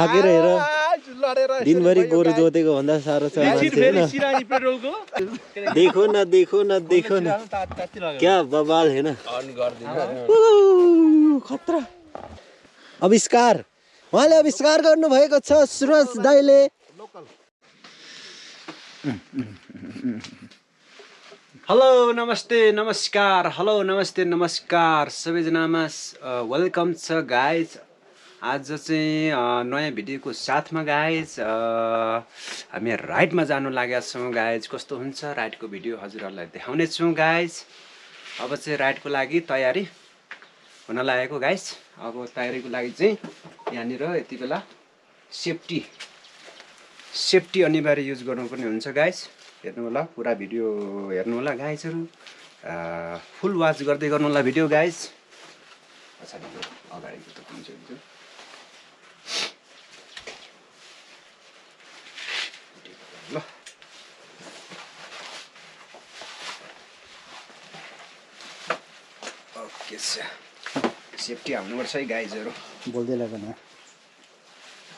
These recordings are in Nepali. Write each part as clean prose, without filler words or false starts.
ढाकेर हेर दिनभरि गोरु जोतेको भन्दा साह्रो छ मान्छे हैन देखो न देखो न देखो न क्या बवाल है ना खतरा आविष्कार उहाँले आविष्कार गर्नु भएको छ सुरज दाइले हेलो नमस्ते नमस्कार हेलो नमस्ते नमस्कार सबैजनामा वेलकम छ गाइज आज चाहिँ नयाँ भिडियोको साथमा गाइज हामी राइडमा जानु लागेका छौँ गाइज कस्तो हुन्छ राइडको भिडियो हजुरहरूलाई देखाउने छौँ गाइज अब चाहिँ राइडको लागि तयारी हुन लागेको गाइज अब तयारीको लागि चाहिँ यहाँनिर यति बेला सेफ्टी अनिवार्य युज गर्नुपर्ने हुन्छ गाइज हेर्नु होला पुरा भिडियो हेर्नु होला गाइजहरु फुल वाच गर्दै गर्नु होला भिडियो गाइज पछाडि अगाडिको त हुन्छ ल ओके सेफ्टी हाल्नुपर्छ है गाइजहरु बोल्दै लाग्दैन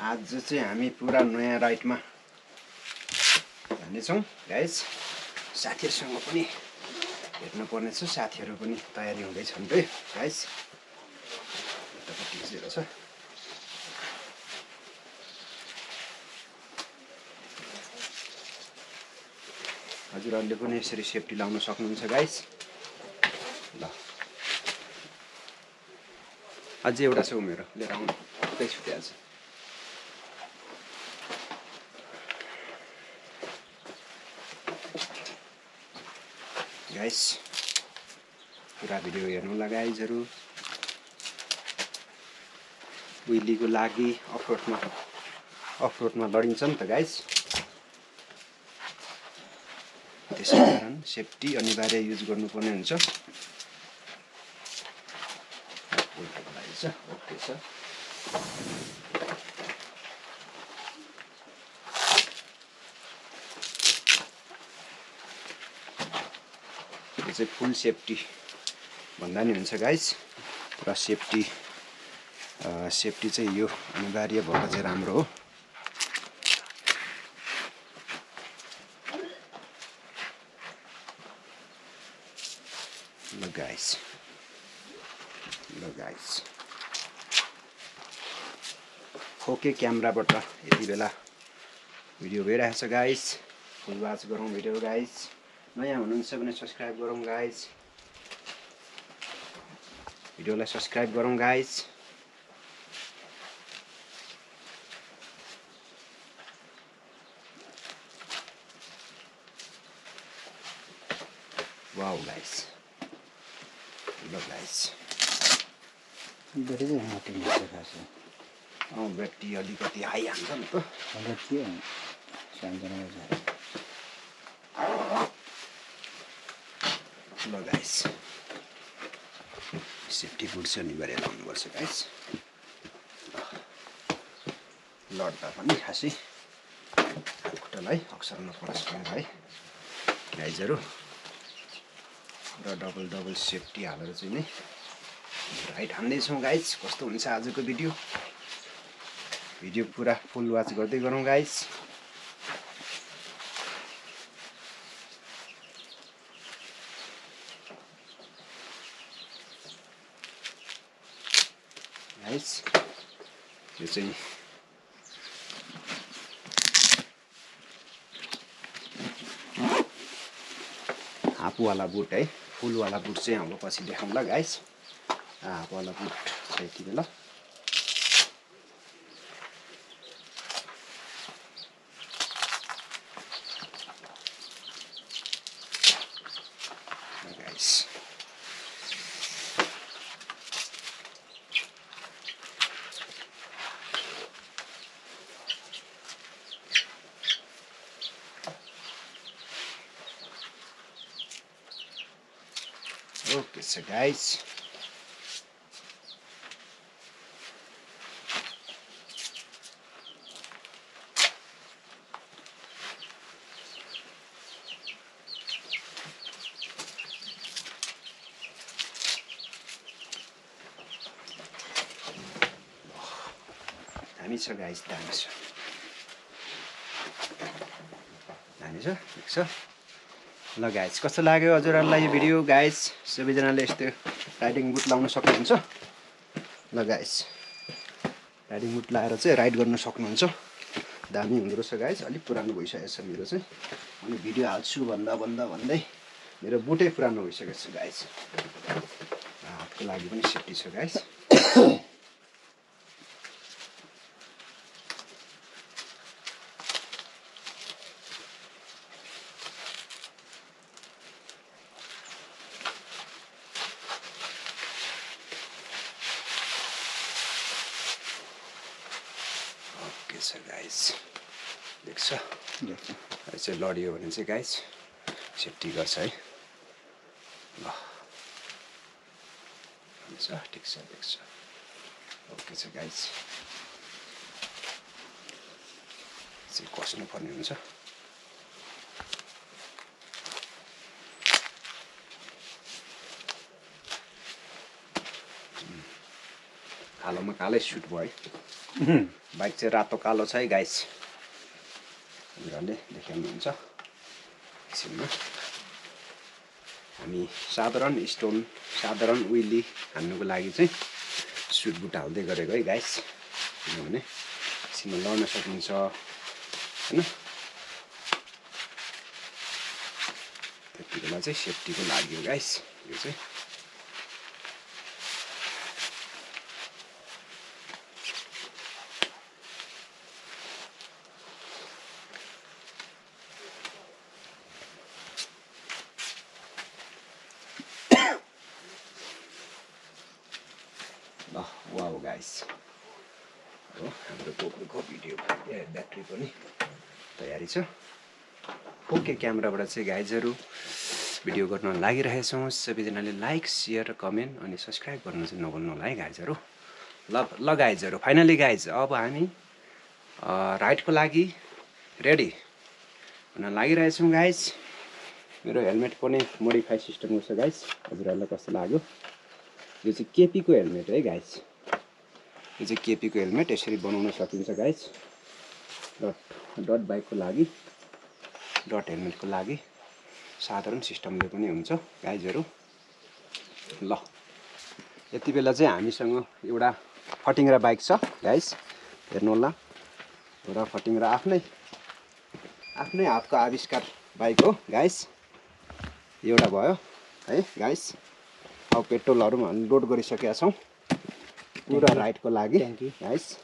आज चाहिँ हामी पुरा नयाँ राइडमा जानेछौँ गाइज साथीहरुसँग पनि हेर्नु पर्ने छ साथीहरु पनि तयारी हुँदै छन् रे गाइज यतापट्टि चाहिँ छ हजुरहरूले पनि यसरी सेफ्टी लाउन सक्नुहुन्छ गाइज ल अझै एउटा छ मेरो लिएर आउनु कतै छुट्याछ गाइस पुरा भिडियो हेर्नु होला गाइजहरु विलीको लागि अफरोडमा लडिन्छ नि त गाइज त्यसैकारण सेफ्टी अनिवार्य युज गर्नुपर्ने हुन्छ ओके छ यो चाहिँ फुल सेफ्टी भन्दा नि हुन्छ गाइज पुरा सेफ्टी चाहिँ यो अनिवार्य भएको चाहिँ राम्रो हो ल गाइस फोके क्यामेराबाट यति बेला भिडियो भइरहेछ गाइस फुल वाच गरौँ भिडियो गाइस नयाँ हुनुहुन्छ भने सब्स्क्राइब गरौँ गाइस भिडियोलाई सब्स्क्राइब गरौँ गाइस वाउ गाइस ल गाइस बेट्री चाहिँ हाते हुन्छ खास ब्याट्री अलिकति हाई हान्छ नि त के ल गाइस सेफ्टी बुट चाहिँ अनिवार्य लाउनुपर्छ गाइस लड्दा पनि खासै हात खुट्टालाई अक्सर नपरोस् है गाइजहरु र डबल सेफ्टी हालेर चाहिँ नै राइड हान्दैछौँ गाइज कस्तो हुन्छ आजको भिडियो पुरा फुल वाच गर्दै गरौँ गाइज यो चाहिँ हाफवाला बुट है फुलवाला बुट चाहिँ हाम्रो पछि देखाउँला गाइस हाफवाला बुट छ यति बेला गाइस Okay, so guys, दामी छ गाइस, दामी छ, दामी छ, देख्छ। ल गाइस, कस्तो लाग्यो हजुरहरूलाई यो भिडियो गाइस? सबैजनाले यस्तो राइडिङ बुट लाउन सक्नुहुन्छ। ल गाइस, राइडिङ बुट लाएर चाहिँ राइड गर्न सक्नुहुन्छ। दामी हुँदो रहेछ गाइस। अलिक पुरानो भइसकेको छ मेरो चाहिँ, अनि भिडियो हाल्छु भन्दै मेरो बुटै पुरानो भइसकेको छ गाइस। हातको लागि पनि सेफ्टी छ गाइस। ओके छ गाइस, देख्छ चाहिँ लडियो भने चाहिँ गाइस सेफ्टी गर्छ है। ल ठिक छ, देख्छ। ओके छ गाइस, चाहिँ कस्नु पर्ने हुन्छ। कालोमा कालै सुट भयो है। बाइक चाहिँ रातो कालो छ है गाइस, हजुरहरूले देख्नुहुन्छ किसिममा। हामी साधारण स्टोन, साधारण विली हान्नुको लागि चाहिँ सुट बुट हाल्दै गरेको है गाइस, किनभने किसिममा लड्न सकिन्छ होइन। त्यति बेला चाहिँ सेफ्टीको लागि हो गाइस यो चाहिँ। वाउ गाइस, हो हाम्रो गोप्रोको भिडियो ब्याट्री पनि तयारी छ। ओके, क्यामेराबाट चाहिँ गाइजहरू भिडियो गर्न लागिरहेछौँ। सबैजनाले लाइक, सेयर, कमेन्ट अनि सब्सक्राइब गर्नु चाहिँ नभुल्नु होला है गाइजहरू। ल गाइजहरू, फाइनली गाइज अब हामी राइडको लागि रेडी हुन लागिरहेछौँ गाइज। मेरो हेलमेट पनि मोडिफाई सिस्टमको छ गाइज, हजुरहरूलाई कस्तो लाग्यो? यो चाहिँ केपीको हेलमेट है गाइज, यो चाहिँ केपीको हेलमेट यसरी बनाउन सकिन्छ गाइज। डट बाइकको लागि, डट हेलमेटको लागि साधारण सिस्टमले पनि हुन्छ गाइजहरू। ल यति बेला चाहिँ हामीसँग एउटा फटिङ्ग्रा बाइक छ गाइज, हेर्नु होला। र फटिङ्ग्रा आफ्नै हातको आविष्कार बाइक हो गाइज। एउटा भयो है गाइज। अब पेट्रोलहरू पनि हामी लोड गरिसकेका छौँ पुरा राइडको लागि गाइस।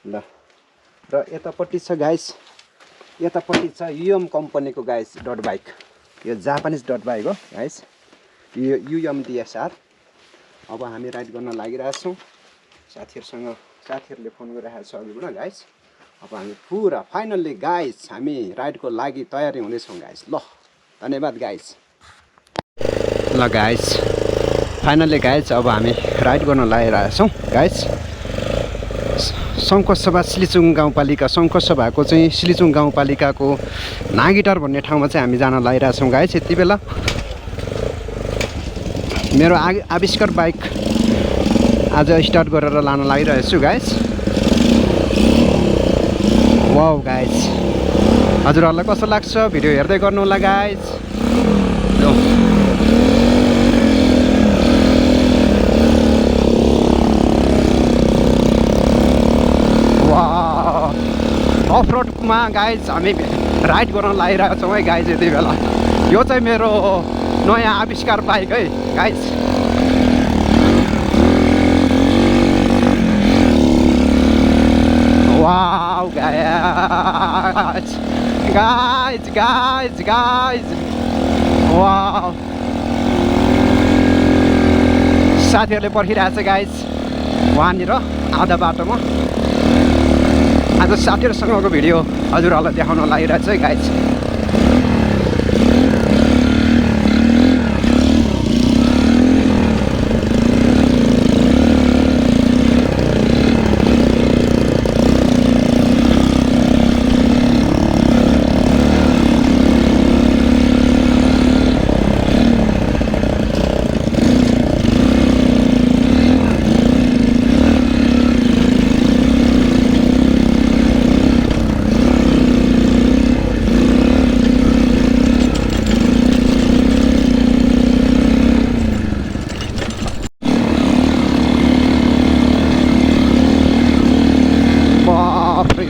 ल र यतापट्टि छ गाइस, यतापट्टि छ युएम कम्पनीको गाइस डट बाइक। यो जापानिज डट बाइक हो गाइस, यो युएम DSR। अब हामी राइड गर्न लागिरहेछौँ साथीहरूसँग, साथीहरूले फोन गरिरहेको छ अघिबाट गाइस। अब हामी पुरा फाइनल्ली गाइस हामी राइडको लागि तयारी हुँदैछौँ गाइस। ल धन्यवाद गाइस। ल गाइस, फाइनल्ली गाइज अब हामी राइड गर्न लागिरहेछौँ गाइज। सङ्कोसभा सिलिचुङ गाउँपालिका, सङ्कोसभाको चाहिँ सिलिचुङ गाउँपालिकाको नागिटार भन्ने ठाउँमा चाहिँ हामी जान लागिरहेछौँ गाइज। यति बेला मेरो आविष्कार बाइक आज स्टार्ट गरेर लान लागिरहेको छु गाइज। वाउ गाइज, हजुरहरूलाई कस्तो लाग्छ? भिडियो हेर्दै गर्नु होला गाइज। अफ रोडमा गाइज हामी राइड गर्न लागिरहेको छौँ है गाइज यति बेला। यो चाहिँ मेरो नयाँ आविष्कार बाइक है guys. Wow guys guys guys guys, wow साथीहरूले पर्खिरहेको छ गाइज वहाँनिर आधा बाटोमा। आज साथीहरूसँगको भिडियो हजुरहरूलाई देखाउन लागिरहेको छ है गाइज।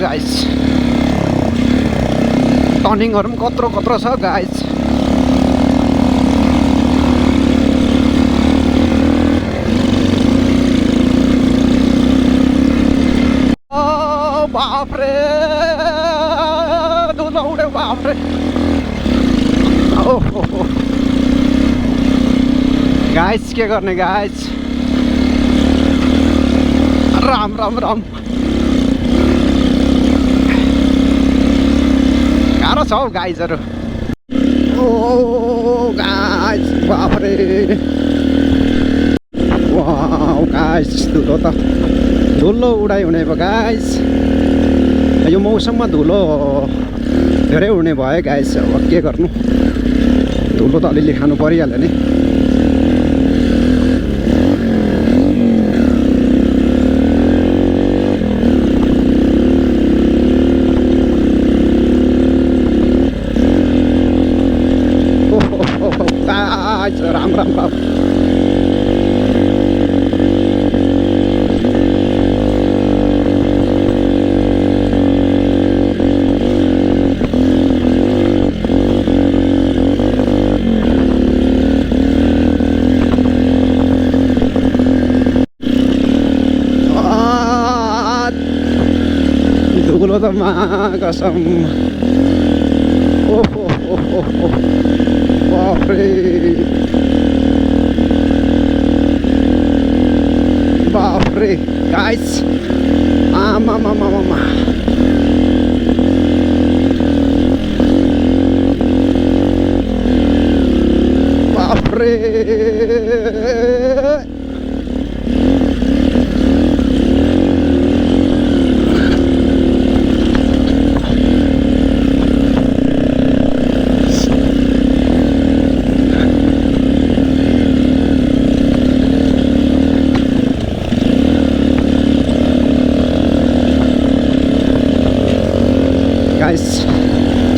गाइस टर्निङहरु पनि कत्रो कत्रो छ गाइस बापरे धुलो उड्यो बापरे ओहो गाइस के गर्ने गाइस राम राम राम गाह्रो छ हौ गाइसहरु ओ गाइस बापरे वाउ गाइस धुलो त धुलो उडाइ हुने भयो गाइस यो मौसममा धुलो धेरै उड्ने भयो गाइस अब के गर्नु धुलो त अलिअलि खानु परिहाल्यो नि राम राम राम धुलो त मा कसम ओहो ओहो बापरे बापरे गाइस आमा मामा मामा बापरे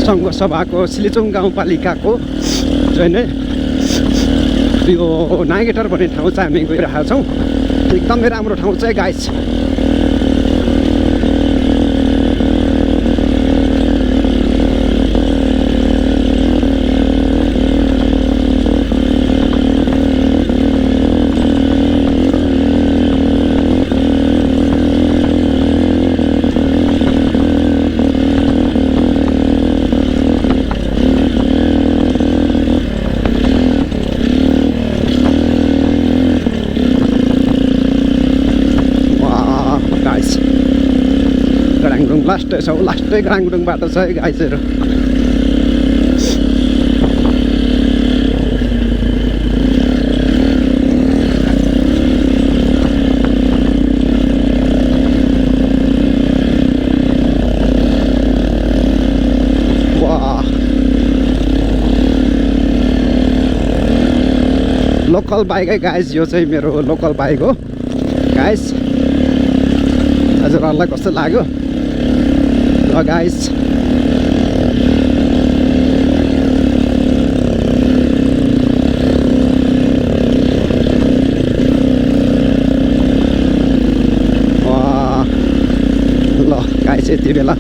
सङ्घ सभाको सिलिचुङ गाउँपालिकाको चाहिँ यो नागेटर भन्ने ठाउँ चाहिँ हामी गइरहेका छौँ एकदमै राम्रो ठाउँ चाहिँ गाइस लास्टै ग्राङडुङ बाटो छ है गाइसहरु वाह लोकल बाइक है गाइस यो चाहिँ मेरो लोकल बाइक हो गाइस हजुरहरुलाई कस्तो लाग्यो guys wah ल गाइस यति बेला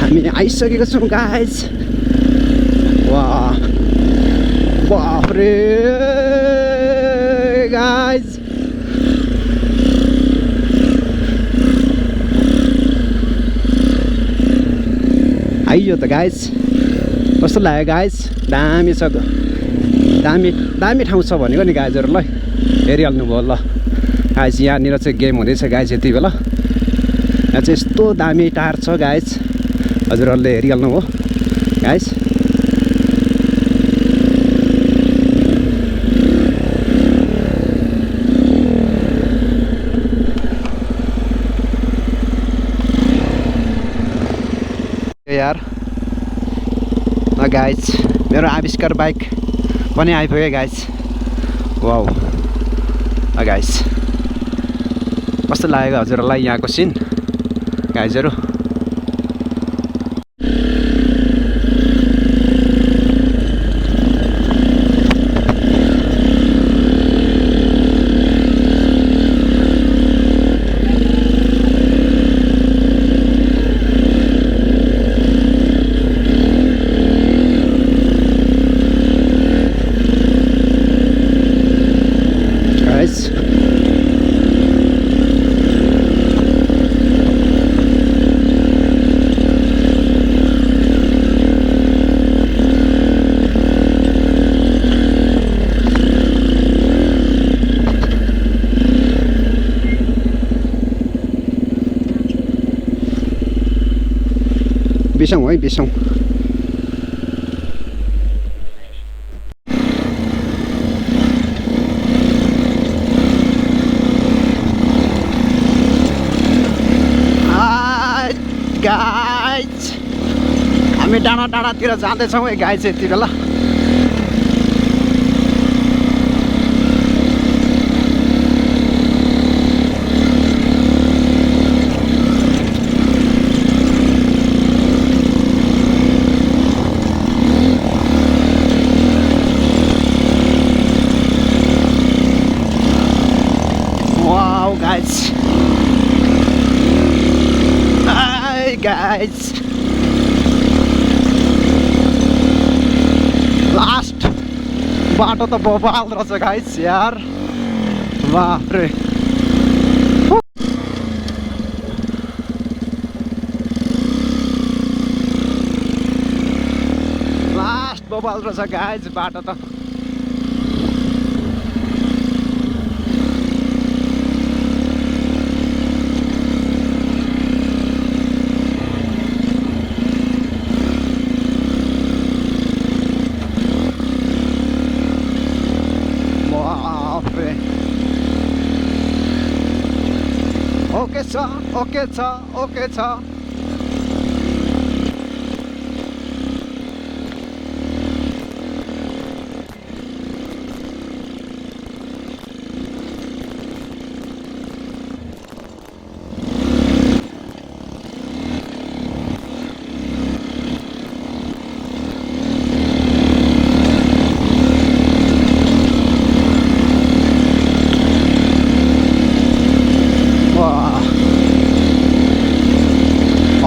हामी आइसकेको छौँ गाइस वाह बापरे गाइस आइयो त गाइस कस्तो लाग्यो गाइस दामी छ दामी ठाउँ छ भनेको नि गाइजहरुलाई हेरिहाल्नु भयो ल गाइस यहाँनिर चाहिँ गेम हुँदैछ गाइस यति बेला यहाँ चाहिँ यस्तो दामी टार छ गाइस हजुरहरुले हेरिहाल्नु भयो गाइस यार गाइस मेरो आविष्कार बाइक पनि आइपुग्यो गाइस वाउ गाइस कस्तो लाग्यो हजुरहरुलाई यहाँको सिन गाइजहरु बिसौँ है बिसौँ गाइज हामी डाँडा डाँडातिर जाँदैछौँ है गाइज यति बेला Wow, guys. Hi, guys. Last बाटो त बबाल रहेछ गाइस यार बाप रे लास्ट बबाल रहेछ गाइस बाटो त ओके छ ओके छ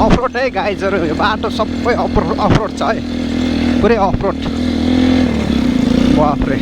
अफरोड है गाइजहरू यो बाटो सबै अफरोड छ है पुरै अफरोड बाफ रे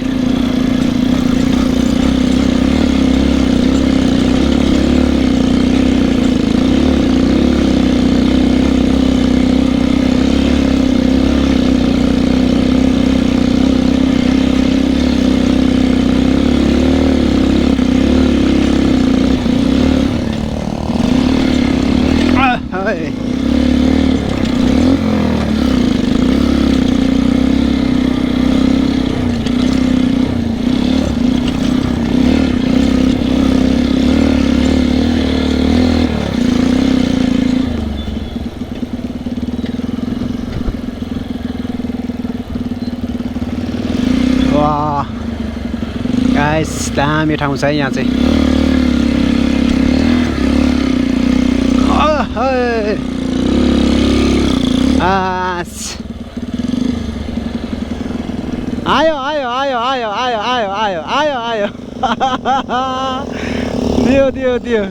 गाइस दामी ठाउँ छ है यहाँ चाहिँ आयो आयो आयो आयो आयो आयो आयो आयो आयो दियो दियो दियो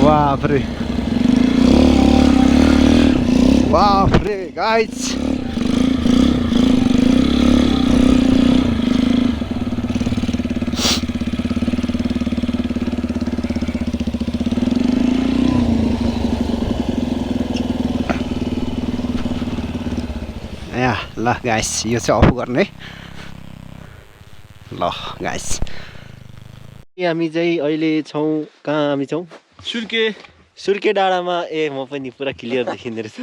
बाप रे गाइस ल गाइस यो चाहिँ अफ गर्ने ल गाइस हामी चाहिँ अहिले छौँ कहाँ हामी छौँ सुर्के डाँडामा ए म पनि पुरा क्लियर देखिँदो रहेछ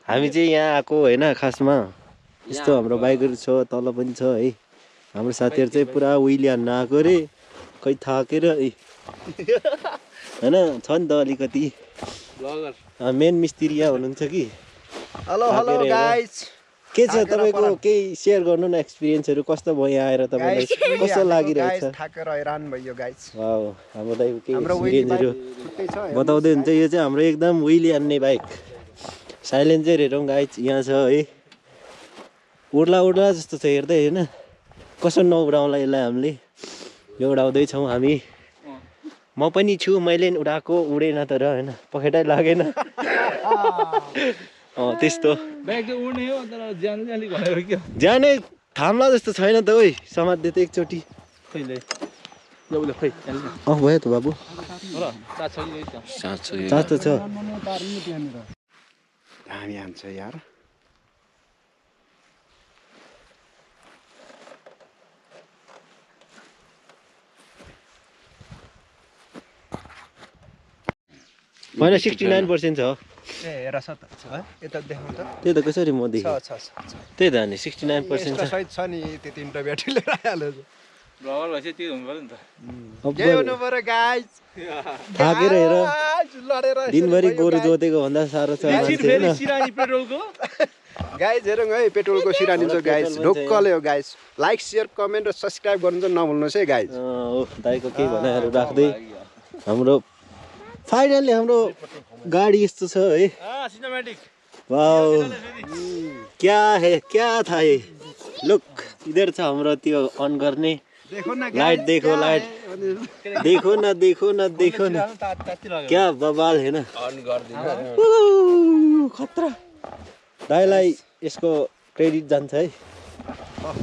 हामी चाहिँ यहाँ आएको होइन खासमा यस्तो हाम्रो बाइकहरू छ तल पनि छ है हाम्रो साथीहरू चाहिँ पुरा उहिले हान्न आएको रे खै थाकेर होइन छ नि त अलिकति मेन मिस्त्री यहाँ हुनुहुन्छ कि हेलो हेलो गाइस के छ तपाईको केही सेयर गर्नु न एक्सपिरियन्सहरु कस्तो भयो यहाँ आएर तपाईलाई कस्तो लागिरहेछ थाकेर हैरान भयो गाइस वाउ हाम्रो दाइको केही एक्सपिरियन्सहरु बताउँदै हुन्छ यो चाहिँ हाम्रो एकदम व्हीली हान्ने बाइक साइलेन्सर हेरौँ गाइस यहाँ छ है उड्ला उड्ला जस्तो छ हेर्दै हैन कसो नउडाउला यसलाई हामीले यो उडाउँदै छौं हामी म पनि छु मैले उडाको उडेन तर हैन पखेटै लागेन त्यस्तो ब्याग चाहिँ उड्ने हो तर ज्यान चाहिँ अलि भयो के ज्यानै थाम्ला जस्तो छैन त ओइ समात्दै त एकचोटी कहिले लौले खै भयो त बाबु ल साथ छ हामी हान्छ यार होइन 69% छ हो ए हेर छ त है यता देखाउँ त त्यही त कसरी म देखेँ छ त्यही त नि 69% छ सहित छ नि त्यो तीनटा ब्याट्री लिएर आइहाल्यो भ्लगर भएपछि त्यो हुनु पर्यो नि त के हुनु पर्यो गाइस थाकेर हेर लडेर दिनभरि गोरु जोतेको भन्दा साह्रो छ एकछिन मान्छे फेरि होइन सिरानी पेट्रोलको गाइस हेरौँ है पेट्रोलको सिरानी छ गाइस ढोक्कले हो गाइस लाइक सेयर कमेन्ट र सब्स्क्राइब गर्नु चाहिँ नभुल्नुहोस् है गाइस हो दाइको केही भनाइहरू राख्दै हाम्रो फाइनली हाम्रो गाडी यस्तो छ है सिनेमेटिक वाउ क्या था ये लुक इधर छ हाम्रो त्यो अन गर्ने लाइट देखो न क्या बवाल है ना अन गर्दिन खतरा दाइलाई यसको क्रेडिट जान्छ है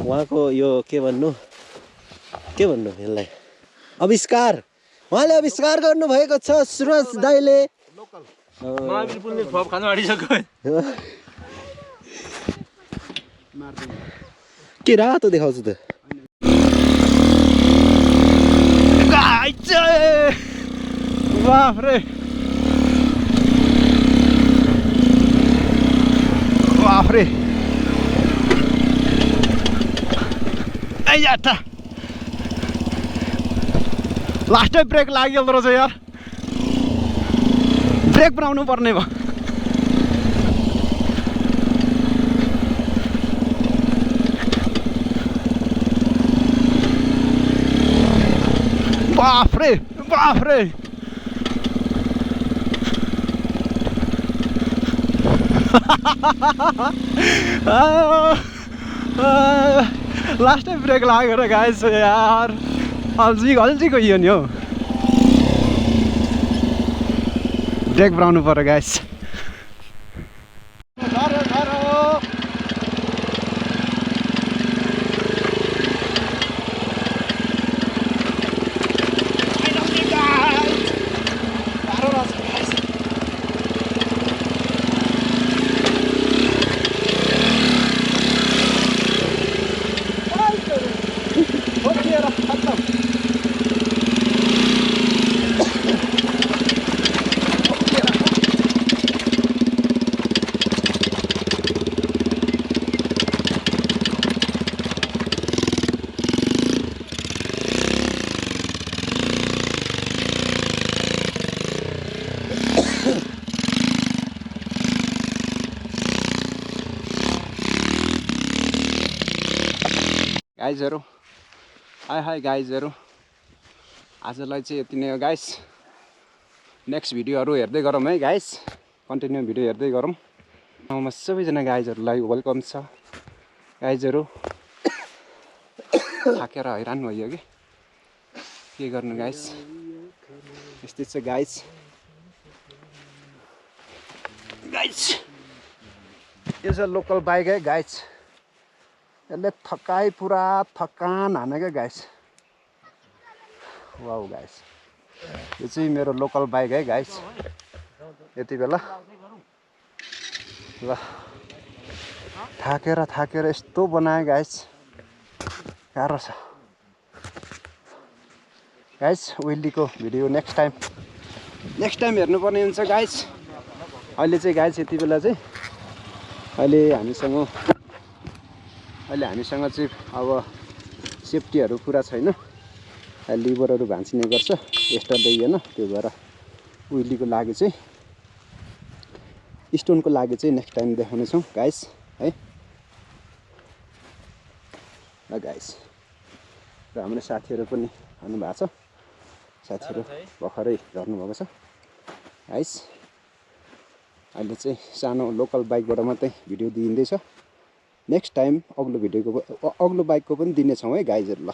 उहाँको यो के भन्नु यसलाई आविष्कार उहाँले आविष्कार गर्नुभएको छ सुरज दाइले महावीर पुलले थप खानु आँटिसक्यो के रातो देखाउँछु त बाफ्रे बाफ्रे लास्टै ब्रेक लाग्यो रहेछ यार ब्रेक बनाउनु पर्ने भयो बाफ्रे लास्टै ब्रेक लागेर गाइस यार अल्छी गइयो नि हौ ब्रेक बनाउनु पर्यो गाइस गाइजहरू हाई गाइजहरू आजलाई चाहिँ यति नै हो गाइस नेक्स्ट भिडियोहरू हेर्दै गरौँ है गाइस कन्टिन्यू भिडियो हेर्दै गरौँ ठाउँमा सबैजना गाइजहरूलाई वेलकम छ गाइजहरू थाकेर हैरान भयो कि के गर्नु गाइस यस्तै छ गाइस यो चाहिँ लोकल बाइक है गाइस यसले पुरा थकान हाने क्या गाइस वाउ गाइस यो चाहिँ मेरो लोकल बाइक है गाइस यति बेला ल थाकेर यस्तो बनाएँ गाइस गाह्रो छ गाइस विल्लीको भिडियो नेक्स्ट टाइम हेर्नुपर्ने हुन्छ गाइस अहिले चाहिँ गाइस यति बेला चाहिँ अहिले हामीसँग चाहिँ अब सेफ्टीहरू पुरा छैन लिभरहरू भाँचिने गर्छ यस्टरडे होइन त्यो भएर विल्लीको लागि चाहिँ स्टोनको लागि चाहिँ नेक्स्ट टाइम देखाउनेछौँ गाइस है ल गाइस र हाम्रो साथीहरू पनि आउनु भएको छ साथीहरू भर्खरै झर्नुभएको छ गाइस अहिले चाहिँ सानो लोकल बाइकबाट मात्रै भिडियो दिइँदैछ नेक्स्ट टाइम अग्लो बाइकको पनि दिनेछौँ है गाइजहरू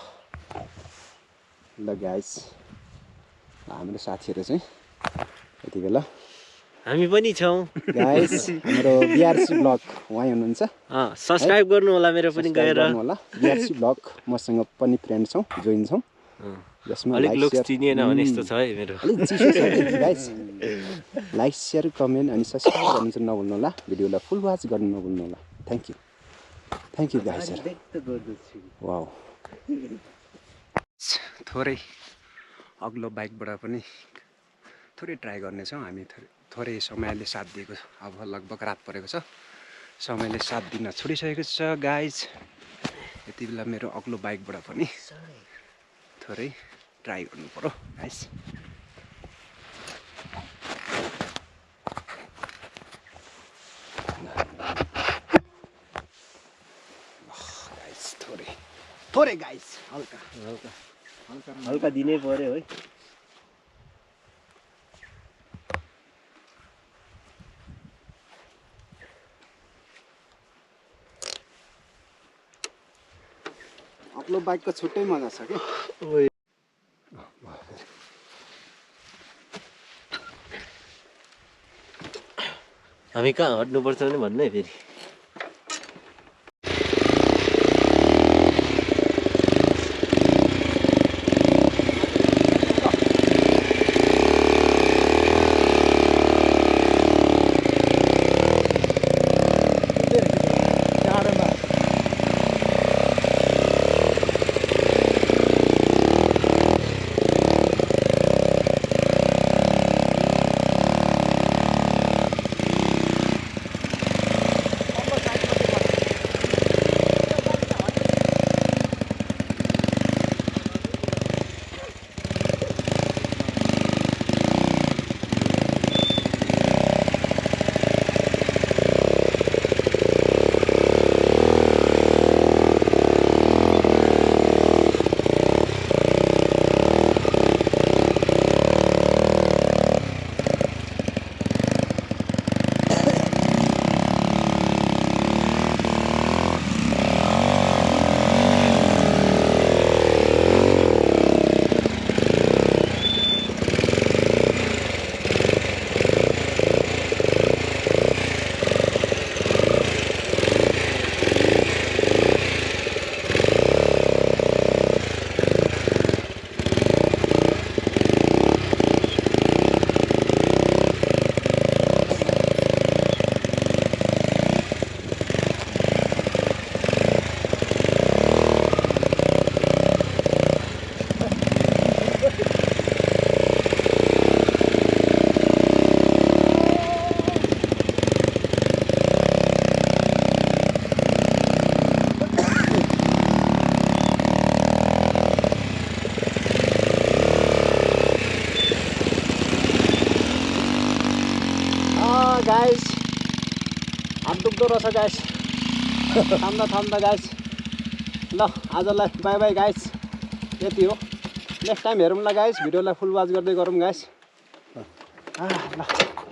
ल गाइस हाम्रो साथीहरू चाहिँ यति बेला हामी पनि छौँ गाइस हाम्रो बिआरसी ब्लग उहाँ हुनुहुन्छ सब्स्क्राइब गर्नु होला मेरो पनि गएर होला बिआरसी ब्लग मसँग पनि फ्रेन्ड छौँ जोइन छौँ जसमा अलिक लुक चिनिएन भने यस्तो छ है मेरो अलिक चिसो छ गाइस लाइक शेयर कमेन्ट अनि सब्स्क्राइब गर्नु चाहिँ नभुल्नु होला भिडियोलाई फुल वाच गर्नु नभुल्नु होला थ्याङ्क यू गाइस वाउ थोरै अग्लो बाइकबाट पनि थोरै ट्राई गर्नेछौँ हामी। थोरै समयले साथ दिएको छ। अब लगभग रात परेको छ, समयले साथ दिन छोडिसकेको छ गाइज। यति बेला मेरो अग्लो बाइकबाट पनि थोरै ट्राई गर्नु पर्यो गाइज। थोरै गाइस हल्का हल्का दिनै पर्यो है। अग्लो बाइकको छुट्टै मजा छ कि। हामी कहाँ हट्नुपर्छ भने भन्नु है फेरि। गाइस हात दुख्दो रहेछ गाइस। थाम्दा गाइस। ल आजलाई बाई बाई गाइस, यति हो। नेक्स्ट टाइम हेरौँला गाइस, भिडियोलाई फुल वाच गर्दै गरौँ गाइस। ल